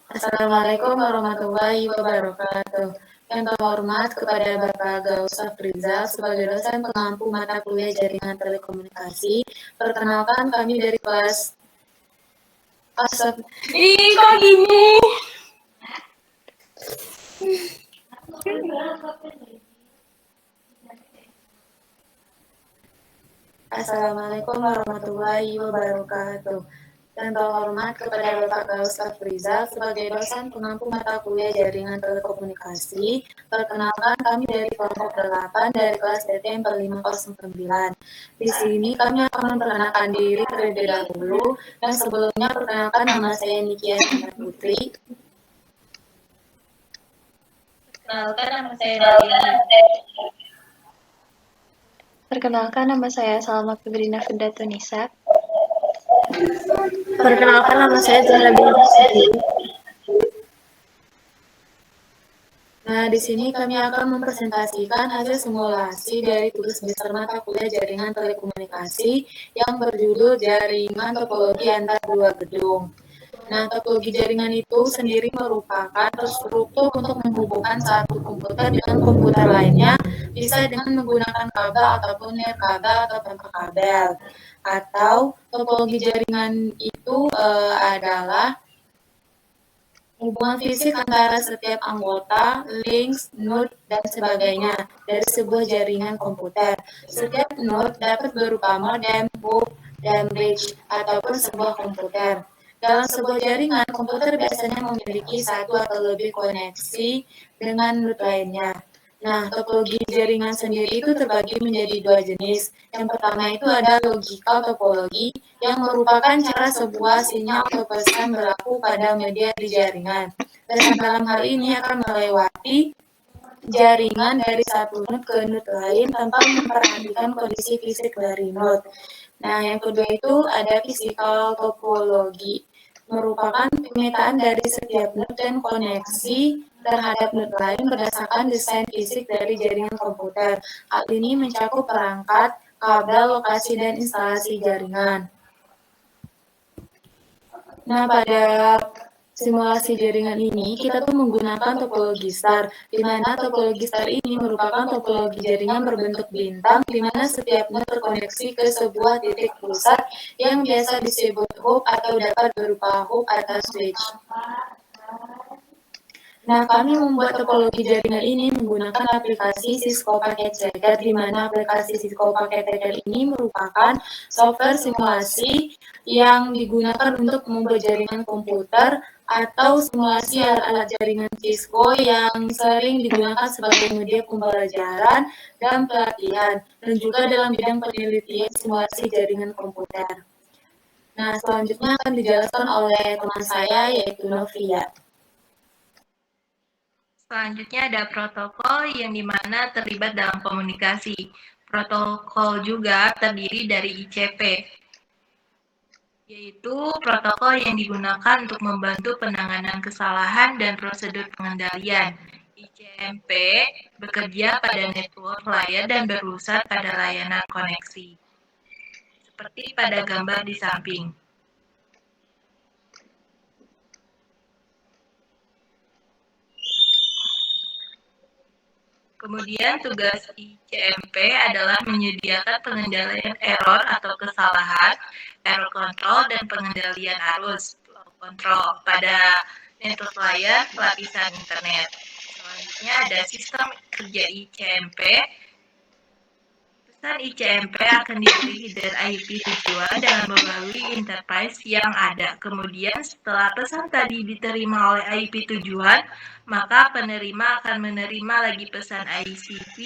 Assalamualaikum warahmatullahi wabarakatuh. Yang terhormat kepada Bapak Gausaf Rizal sebagai dosen pengampu mata kuliah jaringan telekomunikasi. Perkenalkan kami dari kelas Asap. Ih, kok gini? Assalamualaikum warahmatullahi wabarakatuh. Yang terhormat kepada Bapak Gausaf Rizal sebagai dosen pengampu mata kuliah jaringan telekomunikasi. Perkenalkan kami dari kelompok 8 dari kelas TTM 509. Di sini kami akan memperkenalkan diri terlebih dahulu dan sebelumnya perkenalkan nama saya Nikia Sina Putri. Perkenalkan nama saya Nadia. Perkenalkan nama saya Salma Febrina Fidatunisa. Perkenalkan nama saya Zahra Binti. Nah, di sini kami akan mempresentasikan hasil simulasi dari tugas besar mata kuliah jaringan telekomunikasi yang berjudul Jaringan Topologi Antar Dua Gedung. Nah, topologi jaringan itu sendiri merupakan struktur untuk menghubungkan satu komputer dengan komputer lainnya, bisa dengan menggunakan kabel ataupun nirkabel atau tanpa kabel. Atau topologi jaringan itu adalah hubungan fisik antara setiap anggota, links, node, dan sebagainya dari sebuah jaringan komputer. Setiap node dapat berupa modem, hub, dan bridge, ataupun sebuah komputer. Dalam sebuah jaringan, komputer biasanya memiliki satu atau lebih koneksi dengan node lainnya. Nah, topologi jaringan sendiri itu terbagi menjadi dua jenis. Yang pertama itu ada logical topologi, yang merupakan cara sebuah sinyal atau pesan berlaku pada media di jaringan. Pesan dalam hal ini akan melewati jaringan dari satu node ke node lain tanpa memperhatikan kondisi fisik dari node. Nah, yang kedua itu ada physical topologi, merupakan pemetaan dari setiap node dan koneksi terhadap node lain berdasarkan desain fisik dari jaringan komputer. Hal ini mencakup perangkat, kabel, lokasi, dan instalasi jaringan. Nah, pada simulasi jaringan ini, kita tuh menggunakan topologi star, di mana topologi star ini merupakan topologi jaringan berbentuk bintang, di mana setiap node terkoneksi ke sebuah titik pusat yang biasa disebut hub atau dapat berupa hub atau switch. Nah, kami membuat topologi jaringan ini menggunakan aplikasi Cisco Packet Checker, di mana aplikasi Cisco Packet Checker ini merupakan software simulasi yang digunakan untuk membuat jaringan komputer atau simulasi alat-alat jaringan Cisco yang sering digunakan sebagai media pembelajaran dan pelatihan, dan juga dalam bidang penelitian simulasi jaringan komputer. Nah, selanjutnya akan dijelaskan oleh teman saya, yaitu Novia. Selanjutnya ada protokol yang dimana terlibat dalam komunikasi. Protokol juga terdiri dari ICP, yaitu protokol yang digunakan untuk membantu penanganan kesalahan dan prosedur pengendalian. ICMP bekerja pada network layer dan berurusan pada layanan koneksi, seperti pada gambar di samping. Kemudian tugas ICMP adalah menyediakan pengendalian error atau kesalahan, error control, dan pengendalian arus flow control pada network layer lapisan internet. Selanjutnya ada sistem kerja ICMP. Pesan ICMP akan diberi header IP tujuan dengan melalui interface yang ada. Kemudian setelah pesan tadi diterima oleh IP tujuan, maka penerima akan menerima lagi pesan ICP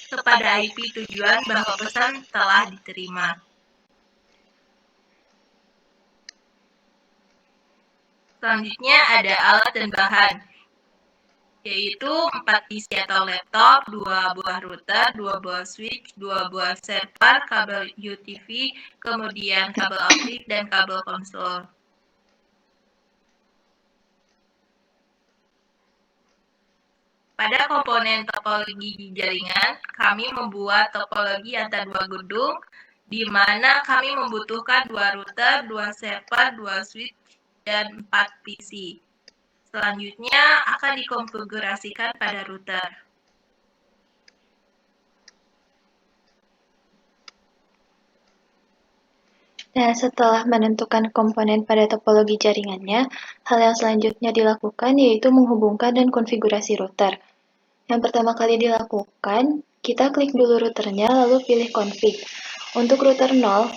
kepada IP tujuan bahwa pesan telah diterima. Selanjutnya ada alat dan bahan, yaitu 4 PC atau laptop, 2 buah router, 2 buah switch, 2 buah server, kabel UTV, kemudian kabel optik, dan kabel konsol. Pada komponen topologi jaringan, kami membuat topologi antar dua gedung, di mana kami membutuhkan 2 router, 2 server, 2 switch, dan 4 PC. Selanjutnya akan dikonfigurasikan pada router. Nah, setelah menentukan komponen pada topologi jaringannya, hal yang selanjutnya dilakukan yaitu menghubungkan dan konfigurasi router. Yang pertama kali dilakukan, kita klik dulu routernya lalu pilih config. Untuk router 0,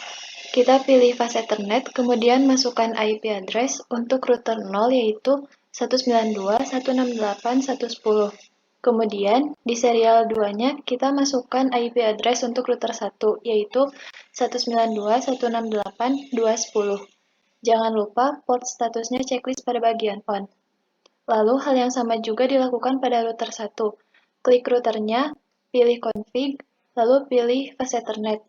kita pilih fast Ethernet, kemudian masukkan IP address untuk router 0 yaitu 192.168.110. Kemudian, di serial 2-nya, kita masukkan IP address untuk router 1, yaitu 192.168.210. Jangan lupa port statusnya checklist pada bagian on. Lalu, hal yang sama juga dilakukan pada router 1. Klik routernya, pilih config, lalu pilih fast Ethernet.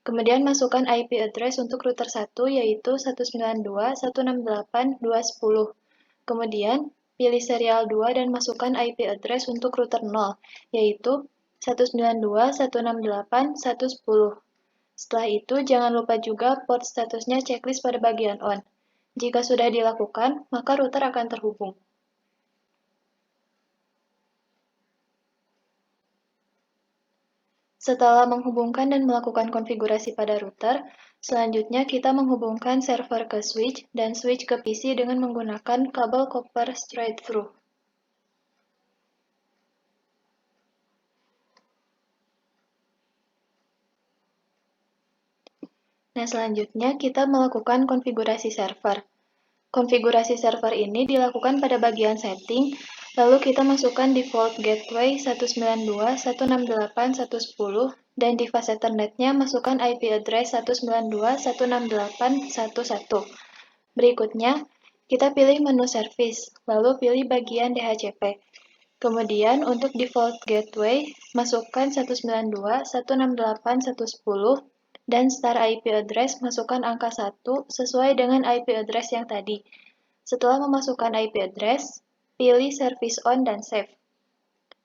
Kemudian masukkan IP address untuk router 1 yaitu 192.168.210. Kemudian, pilih serial 2 dan masukkan IP address untuk router 0 yaitu 192.168.110. Setelah itu, jangan lupa juga port statusnya checklist pada bagian on. Jika sudah dilakukan, maka router akan terhubung. Setelah menghubungkan dan melakukan konfigurasi pada router, selanjutnya kita menghubungkan server ke switch dan switch ke PC dengan menggunakan kabel copper straight through. Nah, selanjutnya kita melakukan konfigurasi server. Konfigurasi server ini dilakukan pada bagian setting, lalu kita masukkan default gateway 192.168.110 dan di fast Ethernet-nya masukkan IP address 192.168.1.1. Berikutnya, kita pilih menu service, lalu pilih bagian DHCP. Kemudian untuk default gateway, masukkan 192.168.110 dan star IP address masukkan angka 1 sesuai dengan IP address yang tadi. Setelah memasukkan IP address, pilih service on dan save.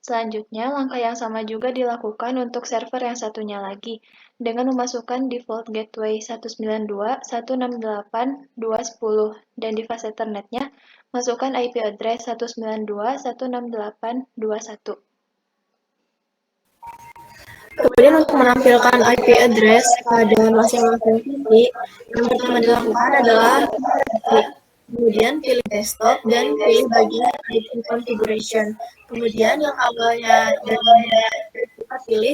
Selanjutnya, langkah yang sama juga dilakukan untuk server yang satunya lagi, dengan memasukkan default gateway 192.168.210 dan di fast Ethernet-nya, masukkan IP address 192.168.21. Kemudian untuk menampilkan IP address pada masing-masing PC, yang pertama dilakukan adalah kemudian pilih desktop dan pilih bagian IP configuration. Kemudian yang awalnya dari kita pilih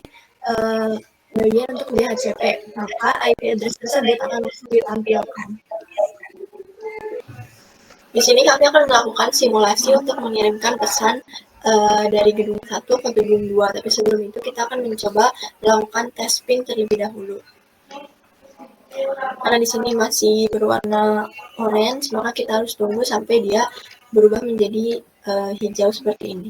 bagian untuk DHCP, maka IP address tersebut akan langsung ditampilkan. Di sini kami akan melakukan simulasi untuk mengirimkan pesan dari gedung 1 ke gedung 2, tapi sebelum itu kita akan mencoba melakukan tes ping terlebih dahulu. Karena di sini masih berwarna orange, maka kita harus tunggu sampai dia berubah menjadi hijau seperti ini.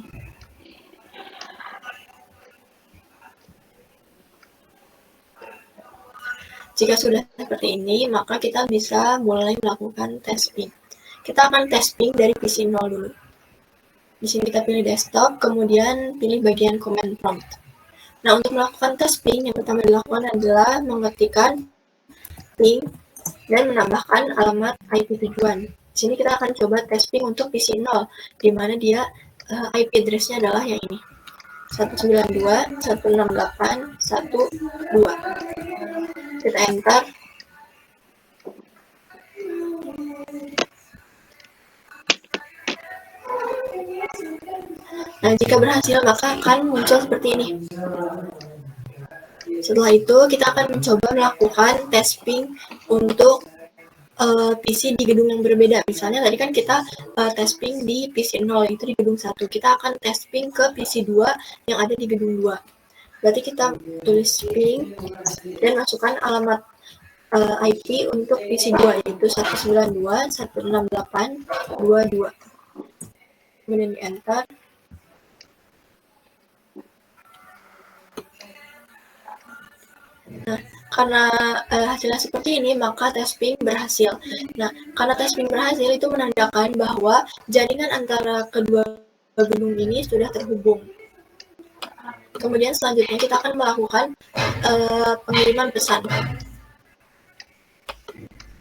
Jika sudah seperti ini, maka kita bisa mulai melakukan tes ping. Kita akan tes ping dari PC 0 dulu. Di sini kita pilih desktop, kemudian pilih bagian command prompt. Nah, untuk melakukan tes ping, yang pertama dilakukan adalah mengetikkan ping dan menambahkan alamat IP tujuan. Di sini kita akan coba tes ping untuk PC 0, di mana dia IP address-nya adalah yang ini. 192.168.1.2. Kita enter. Nah, jika berhasil maka akan muncul seperti ini. Setelah itu kita akan mencoba melakukan tes ping untuk PC di gedung yang berbeda. Misalnya tadi kan kita tes ping di PC 0, itu di gedung 1. Kita akan tes ping ke PC 2 yang ada di gedung 2. Berarti kita tulis ping dan masukkan alamat IP untuk PC 2 yaitu 192.168.2.2. Kemudian di enter. Nah, karena hasilnya seperti ini, maka tes ping berhasil. Nah, karena tes ping berhasil itu menandakan bahwa jaringan antara kedua gedung ini sudah terhubung. Kemudian selanjutnya kita akan melakukan pengiriman pesan.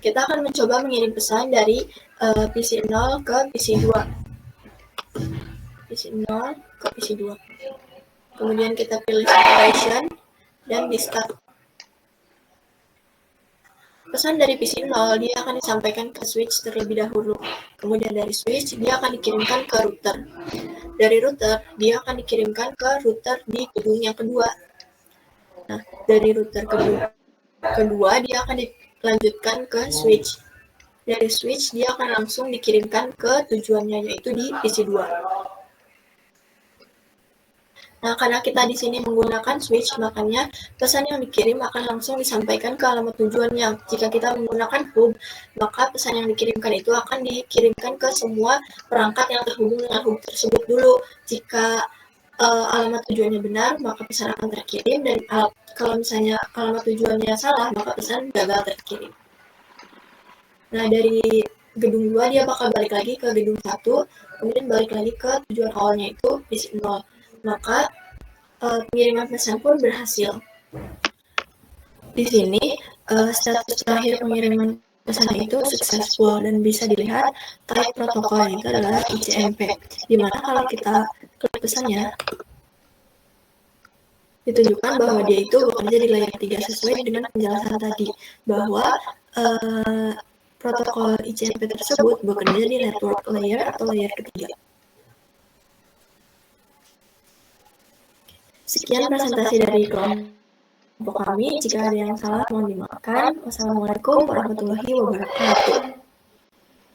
kita akan mencoba mengirim pesan dari PC 0 ke PC 2. PC 0 ke PC 2. Kemudian kita pilih separation dan discard. Pesan dari PC 0 dia akan disampaikan ke switch terlebih dahulu. Kemudian dari switch dia akan dikirimkan ke router. Dari router dia akan dikirimkan ke router di gedung yang kedua. Nah, dari router kedua dia akan dilanjutkan ke switch. Dari switch dia akan langsung dikirimkan ke tujuannya, yaitu di PC 2. Nah, karena kita di sini menggunakan switch, makanya pesan yang dikirim akan langsung disampaikan ke alamat tujuannya. Jika kita menggunakan hub, maka pesan yang dikirimkan itu akan dikirimkan ke semua perangkat yang terhubung dengan hub tersebut dulu. Jika alamat tujuannya benar, maka pesan akan terkirim, dan kalau misalnya alamat tujuannya salah, maka pesan gagal terkirim. Nah, dari gedung 2 dia bakal balik lagi ke gedung 1, kemudian balik lagi ke tujuan awalnya itu PC 0. Maka pengiriman pesan pun berhasil. Di sini status terakhir pengiriman pesan itu successful dan bisa dilihat type protokol itu adalah ICMP. Dimana kalau kita klik pesannya ditunjukkan bahwa dia itu bekerja di layer 3 sesuai dengan penjelasan tadi, bahwa protokol ICMP tersebut bekerja di network layer atau layer ketiga. Sekian presentasi dari kelompok kami. Jika ada yang salah mohon dimaafkan. Wassalamualaikum warahmatullahi wabarakatuh.